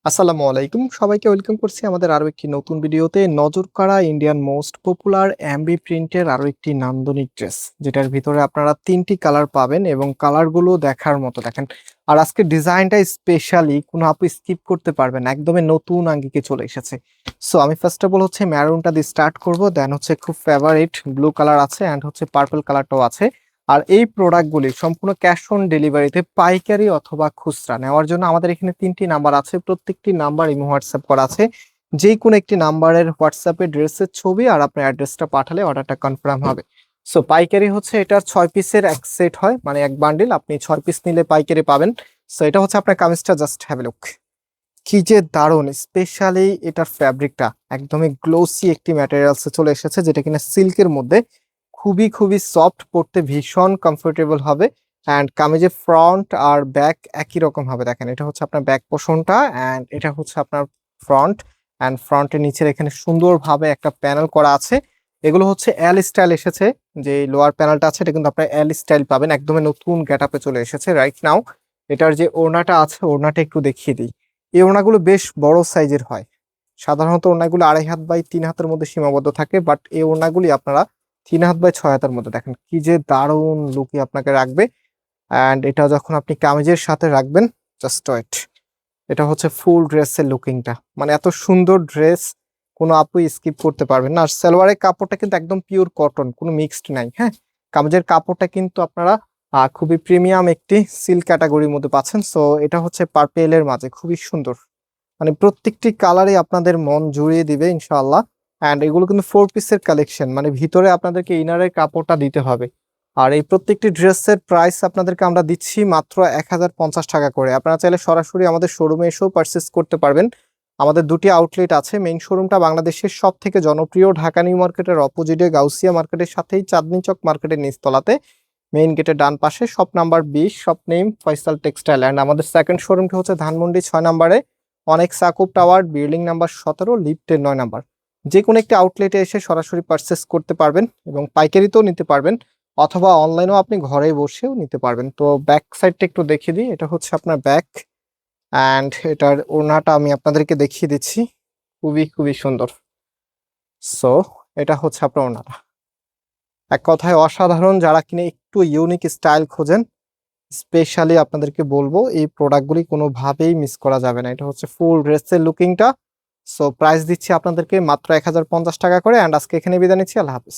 আসসালামু আলাইকুম, সবাইকে ওয়েলকাম করছি আমাদের আরো একটি নতুন ভিডিওতে। নজর কাড়া ইন্ডিয়ান মোস্ট পপুলার এমবি প্রিন্টের আরো একটি নান্দনিক ড্রেস, যেটার ভিতরে আপনারা তিনটি কালার পাবেন এবং কালারগুলো দেখার মতো। দেখেন, আর আজকে ডিজাইনটা স্পেশালি কোনো আপু স্কিপ করতে পারবেন না, একদমই নতুন আঙ্গিকে চলে এসেছে। সো আমি ফার্স্ট অফ অল হচ্ছে ম্যারুনটা দিয়ে স্টার্ট করব, দেন হচ্ছে খুব ফেভারিট ব্লু কালার আছে অ্যান্ড হচ্ছে পার্পল কালারটাও আছে। আর এই প্রোডাক্টগুলি সম্পূর্ণ ক্যাশ অন ডেলিভারিতে পাইকারি অথবা খুচরা নেওয়ার জন্য আমাদের এখানে তিনটি নাম্বার আছে, প্রত্যেকটি নাম্বার ইমো হোয়াটসঅ্যাপ করা আছে। যে কোনো একটি নাম্বারের হোয়াটসঅ্যাপে ড্রেসের ছবি আর আপনার অ্যাড্রেসটা পাঠালে অর্ডারটা কনফার্ম হবে। সো পাইকারি হচ্ছে এটার 6 পিসের এক সেট হয়, মানে এক বান্ডিল, আপনি 6 পিস নিলে পাইকারি পাবেন। সো এটা হচ্ছে আপনার কামিজটা, জাস্ট হ্যাভ এ লুক। কি যে দারুণ, স্পেশালি এটার ফ্যাব্রিকটা একদমই গ্লোসি একটি ম্যাটেরিয়ালসে চলে এসেছে, যেটা কিনা সিল্কের মধ্যে খুবই খুবই সফট, পড়তে ভীষণ কমফোর্টেবল হবে। অ্যান্ড কামিজের ফ্রন্ট আর ব্যাক একই রকম হবে। দেখেন, এটা হচ্ছে আপনার ব্যাক পোর্শনটা অ্যান্ড এটা হচ্ছে আপনার ফ্রন্ট। অ্যান্ড ফ্রন্টের নিচের এখানে সুন্দরভাবে একটা প্যানেল করা আছে। এগুলো হচ্ছে এল স্টাইল এসেছে, যে লোয়ার প্যানেলটা আছে এটা কিন্তু আপনার এল স্টাইল পাবেন, একদমই নতুন গেটআপে চলে এসেছে রাইট নাও। এটার যে ওড়নাটা আছে, ওড়নাটা একটু দেখিয়ে দিই। এই ওড়নাগুলো বেশ বড় সাইজের হয়। সাধারণত ওড়নাগুলো 2.5 হাত বাই 3 হাতের মধ্যে সীমাবদ্ধ থাকে, বাট এই ওড়নাগুলি আপনারা 3 হাত বাই 6 হাতের মধ্যে। দেখেন কি যে দারুণ লুকে আপনাকে রাখবে। অ্যান্ড এটা যখন আপনি কামিজের সাথে রাখবেন, জাস্ট ওয়েট, এটা হচ্ছে ফুল ড্রেসের লুকিংটা। মানে এত সুন্দর ড্রেস কোনো আপুই স্কিপ করতে পারবেন না। আর সালোয়ারের কাপড়টা কিন্তু একদম পিওর কটন, কোনো মিক্সড নাই। হ্যাঁ, কামিজের কাপড়টা কিন্তু আপনারা খুবই প্রিমিয়াম একটি সিল্ক ক্যাটাগরির মধ্যে পাচ্ছেন। সো এটা হচ্ছে পার্পেলের মাঝে খুবই সুন্দর, মানে প্রত্যেকটি কালারই আপনাদের মন জুড়িয়ে দিবে ইনশাআল্লাহ। অ্যান্ড এগুলো কিন্তু 4 পিসের কালেকশন, মানে ভিতরে আপনাদেরকে ইনারের কাপড়টা দিতে হবে। আর এই প্রত্যেকটি ড্রেসের প্রাইস আপনাদেরকে আমরা দিচ্ছি মাত্র 1050 টাকা করে। আপনারা চাইলে সরাসরি আমাদের শোরুমে এসেও পারচেস করতে পারবেন। আমাদের দুটি আউটলেট আছে। মেইন শোরুমটা বাংলাদেশের সব থেকে জনপ্রিয় ঢাকা নিউ মার্কেটের অপোজিটে গাউসিয়া মার্কেটের সাথেই চাঁদনী চক মার্কেটের নিচতলাতে, মেইন গেটের ডান পাশে, shop number 20, shop name Faisal textile. And আমাদের সেকেন্ড শোরুমটি হচ্ছে ধানমন্ডি 6 নম্বরে, অনেক সাকুব টাওয়ার, বিল্ডিং নাম্বার 17, লিফটের 9 নম্বর। যে কোনো একটি আউটলেটে এসে সরাসরি পারচেস করতে পারবেন এবং পাইকারিতেও নিতে পারবেন, অথবা অনলাইনেও আপনি ঘরে বসেও নিতে পারবেন। তো ব্যাক সাইডটা একটু দেখিয়ে দিই, এটা হচ্ছে আপনার ব্যাক। অ্যান্ড এটার ওড়নাটা আমি আপনাদেরকে দেখিয়ে দিচ্ছি, খুবই খুবই সুন্দর। সো এটা হচ্ছে আপনার ওড়নাটা, এক কথায় অসাধারণ। যারা কিনে একটু ইউনিক স্টাইল খোঁজেন, স্পেশালি আপনাদেরকে বলবো এই প্রোডাক্টগুলি কোনোভাবেই মিস করা যাবে না। এটা হচ্ছে ফুল ড্রেসের লুকিংটা। সো প্রাইস দিচ্ছি আপনাদেরকে মাত্র 1050 টাকা করে। অ্যান্ড আজকে এখানে বিদায় নিচ্ছি, আল্লাহ হাফিজ।